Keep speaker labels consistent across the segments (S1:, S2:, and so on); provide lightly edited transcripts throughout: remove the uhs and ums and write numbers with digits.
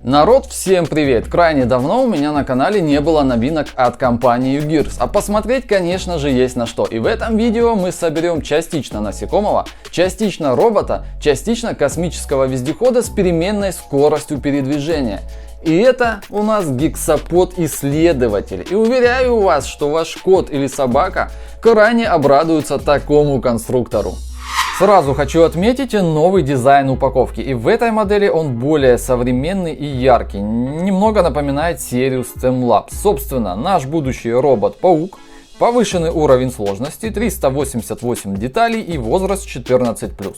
S1: Народ, всем привет! Крайне давно у меня на канале не было новинок от компании UGears, а посмотреть, конечно же, есть на что. И в этом видео мы соберем частично насекомого, частично робота, частично космического вездехода с переменной скоростью передвижения. И это у нас гексапод-исследователь. И уверяю вас, что ваш кот или собака крайне обрадуются такому конструктору. Сразу хочу отметить новый дизайн упаковки, и в этой модели он более современный и яркий, немного напоминает серию STEM Labs. Собственно, наш будущий робот-паук, повышенный уровень сложности, 388 деталей и возраст 14+.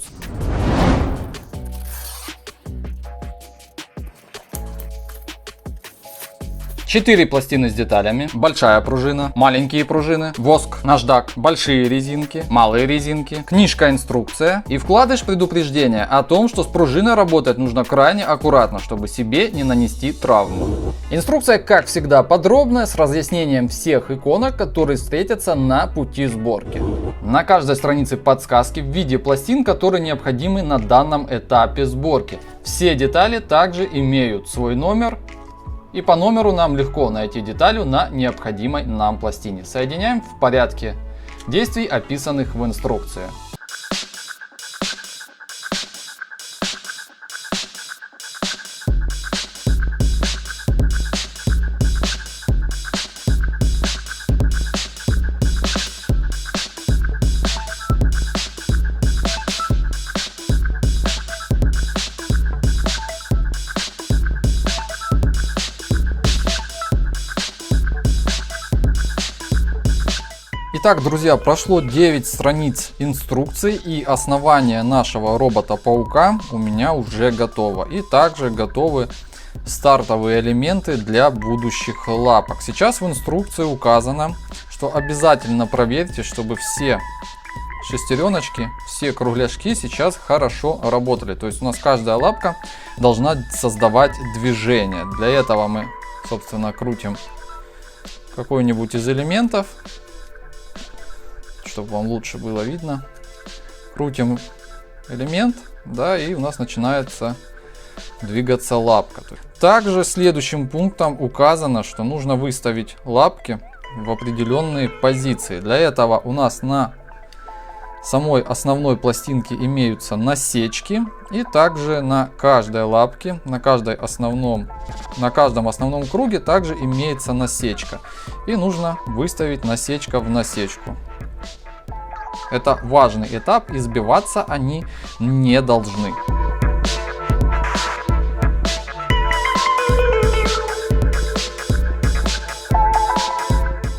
S1: 4 пластины с деталями, большая пружина, маленькие пружины, воск, наждак, большие резинки, малые резинки, книжка-инструкция и вкладыш предупреждения о том, что с пружиной работать нужно крайне аккуратно, чтобы себе не нанести травму. Инструкция, как всегда, подробная, с разъяснением всех иконок, которые встретятся на пути сборки. На каждой странице подсказки в виде пластин, которые необходимы на данном этапе сборки. Все детали также имеют свой номер. И по номеру нам легко найти деталь на необходимой нам пластине. Соединяем в порядке действий, описанных в инструкции. Итак, друзья, прошло 9 страниц инструкции, и основание нашего робота-паука у меня уже готово. И также готовы стартовые элементы для будущих лапок. Сейчас в инструкции указано, что обязательно проверьте, чтобы все шестереночки, все кругляшки сейчас хорошо работали. То есть у нас каждая лапка должна создавать движение. Для этого мы, собственно, крутим какой-нибудь из элементов, чтобы вам лучше было видно. Крутим элемент, да, и у нас начинается двигаться лапка. Также следующим пунктом указано, что нужно выставить лапки в определенные позиции. Для этого у нас на самой основной пластинке имеются насечки, и также на каждой лапке, на каждом основном круге также имеется насечка. И нужно выставить насечка в насечку. Это важный этап, и сбиваться они не должны.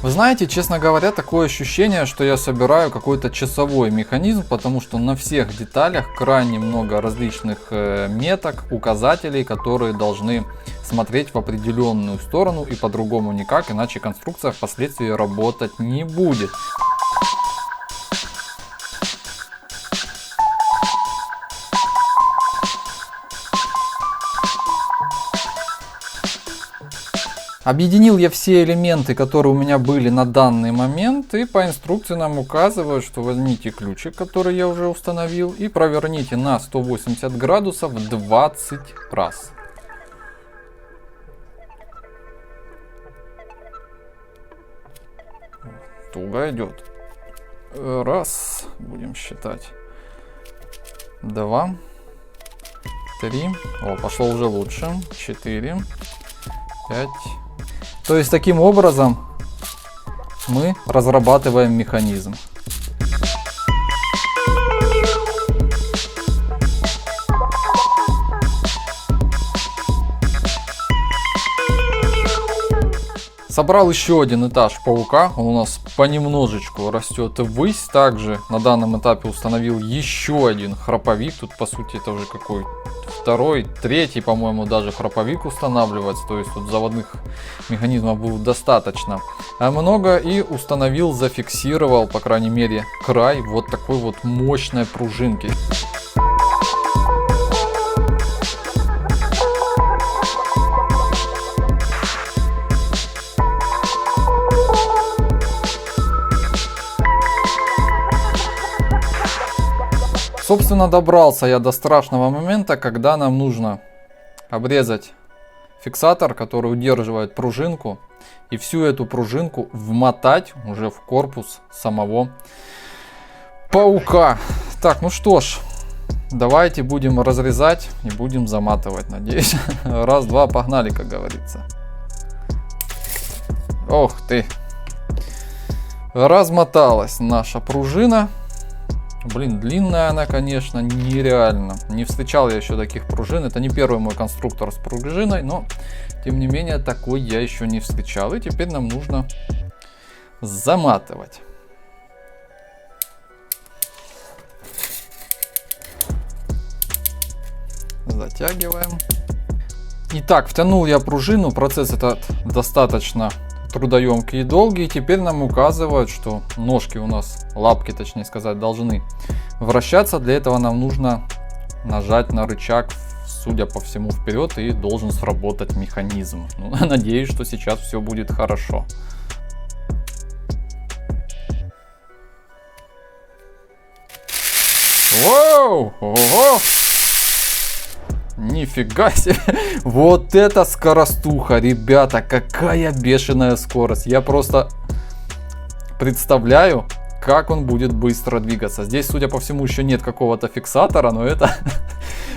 S1: Вы знаете, честно говоря, такое ощущение, что я собираю какой-то часовой механизм, потому что на всех деталях крайне много различных меток, указателей, которые должны смотреть в определенную сторону и по-другому никак, иначе конструкция впоследствии работать не будет. Объединил я все элементы, которые у меня были на данный момент, и по инструкции нам указывают, что возьмите ключик, который я уже установил, и проверните на 180 градусов 20 раз. Туго идет. Раз, будем считать. 2, 3, о, пошло уже лучше. 4, 5. То есть таким образом мы разрабатываем механизм. Собрал еще один этаж паука, он у нас понемножечку растет ввысь. Также на данном этапе установил еще один храповик. Тут по сути это уже какой второй, третий, по-моему, даже храповик устанавливается. То есть тут заводных механизмов будет достаточно много. И установил, зафиксировал, по крайней мере, край вот такой вот мощной пружинки. Собственно, добрался я до страшного момента, когда нам нужно обрезать фиксатор, который удерживает пружинку, и всю эту пружинку вмотать уже в корпус самого паука. Так, ну что ж, давайте будем разрезать и будем заматывать, надеюсь. Раз, два, погнали, как говорится. Ох ты. Размоталась наша пружина. Блин, длинная она, конечно, нереально. Не встречал я еще таких пружин. Это не первый мой конструктор с пружиной, но тем не менее такой я еще не встречал. И теперь нам нужно заматывать. Затягиваем. Итак, втянул я пружину. Процесс этот достаточно трудоемкий и долгий. И теперь нам указывают, что ножки у нас, лапки точнее сказать, должны вращаться. Для этого нам нужно нажать на рычаг, судя по всему, вперед, и должен сработать механизм. Ну, надеюсь, что сейчас все будет хорошо. Воу! Ого! Нифига себе! Вот это скоростуха, ребята! Какая бешеная скорость! Я просто представляю, как он будет быстро двигаться. Здесь, судя по всему, еще нет какого-то фиксатора, но это...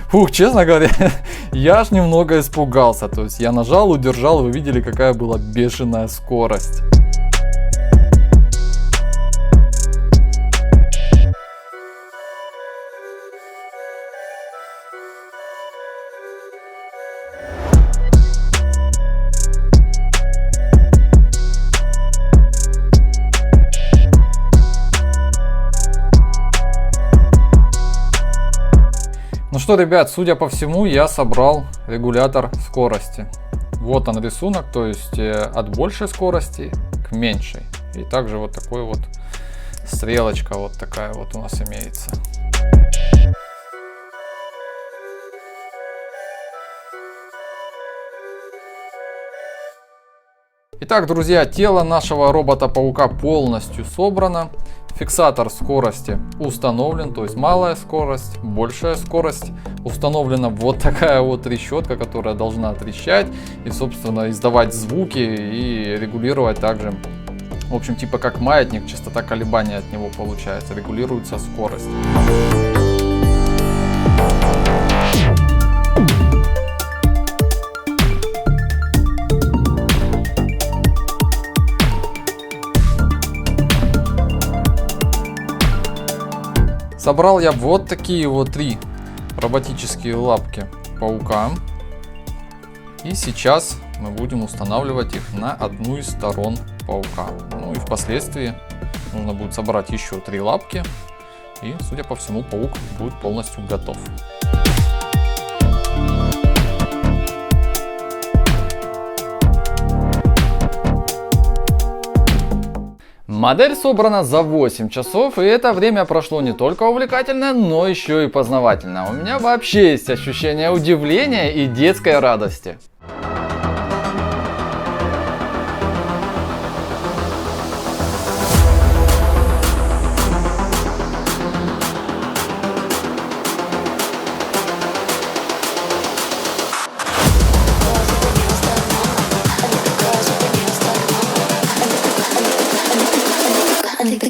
S1: Фух, честно говоря, я аж немного испугался. То есть я нажал, удержал, и вы видели, какая была бешеная скорость. Ну что, ребят, судя по всему, я собрал регулятор скорости. Вот он рисунок, то есть от большей скорости к меньшей. И также вот такой вот стрелочка вот такая вот у нас имеется. Итак, друзья, тело нашего робота-паука полностью собрано. Фиксатор скорости установлен, то есть малая скорость, большая скорость. Установлена вот такая вот трещотка, которая должна трещать и, собственно, издавать звуки и регулировать также, в общем, типа как маятник, частота колебания от него получается, регулируется скорость. Собрал я вот такие вот 3 роботические лапки паука. И сейчас мы будем устанавливать их на одну из сторон паука. Ну и впоследствии нужно будет собрать еще 3 лапки. И, судя по всему, паук будет полностью готов. Модель собрана за 8 часов, и это время прошло не только увлекательно, но еще и познавательно. У меня вообще есть ощущение удивления и детской радости.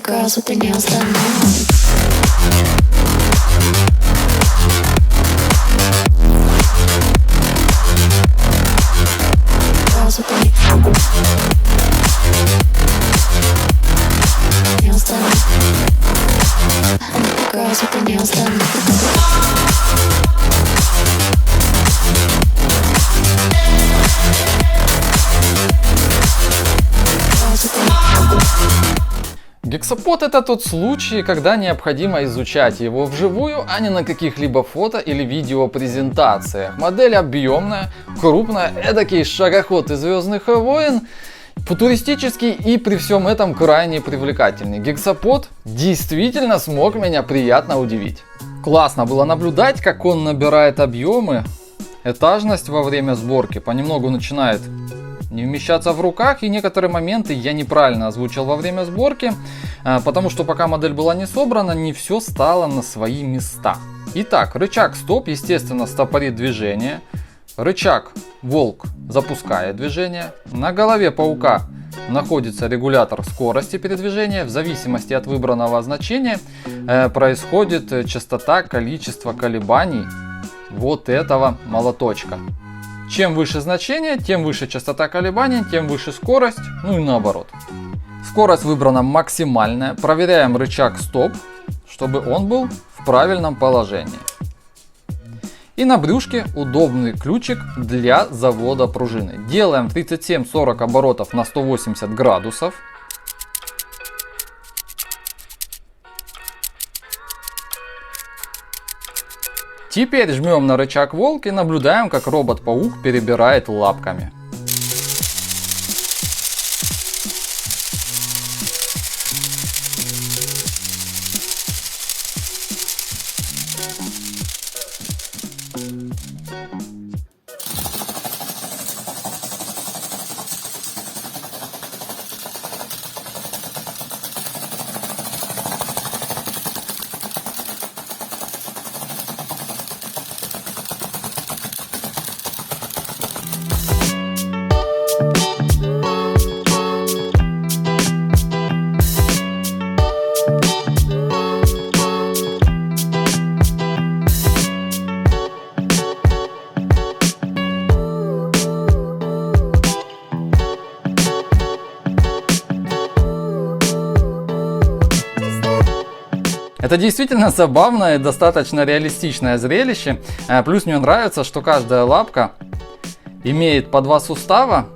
S2: Girls with their nails done now. Girls with their nails done. Girls with their nails done.
S1: Гексапод — это тот случай, когда необходимо изучать его вживую, а не на каких-либо фото или видеопрезентациях. Модель объемная, крупная, эдакий шагоход из Звездных войн, футуристический и при всем этом крайне привлекательный. Гексапод действительно смог меня приятно удивить. Классно было наблюдать, как он набирает объемы, этажность во время сборки, понемногу начинает не вмещаться в руках, и некоторые моменты я неправильно озвучил во время сборки, потому что пока модель была не собрана, не все стало на свои места. Итак, рычаг стоп, естественно, стопорит движение. Рычаг Волк запускает движение. На голове паука находится регулятор скорости передвижения. В зависимости от выбранного значения происходит частота, количество колебаний вот этого молоточка. Чем выше значение, тем выше частота колебаний, тем выше скорость, ну и наоборот. Скорость выбрана максимальная. Проверяем рычаг стоп, чтобы он был в правильном положении. И на брюшке удобный ключик для завода пружины. Делаем 37-40 оборотов на 180 градусов. Теперь жмем на рычаг Волк и наблюдаем, как робот-паук перебирает лапками. Это действительно забавное и достаточно реалистичное зрелище. Плюс мне нравится, что каждая лапка имеет по 2 сустава.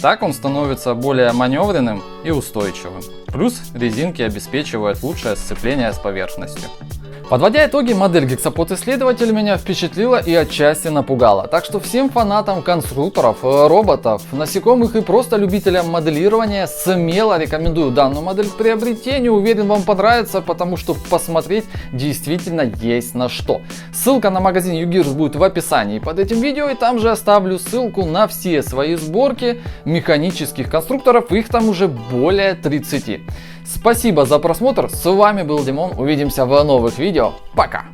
S1: Так он становится более маневренным и устойчивым. Плюс резинки обеспечивают лучшее сцепление с поверхностью. Подводя итоги, модель Gexapod исследователь меня впечатлила и отчасти напугала. Так что всем фанатам конструкторов, роботов, насекомых и просто любителям моделирования смело рекомендую данную модель к приобретению. Уверен, вам понравится, потому что посмотреть действительно есть на что. Ссылка на магазин UGears будет в описании под этим видео, и там же оставлю ссылку на все свои сборки механических конструкторов. Их там уже более 30. Спасибо за просмотр, с вами был Димон, увидимся в новых видео, пока!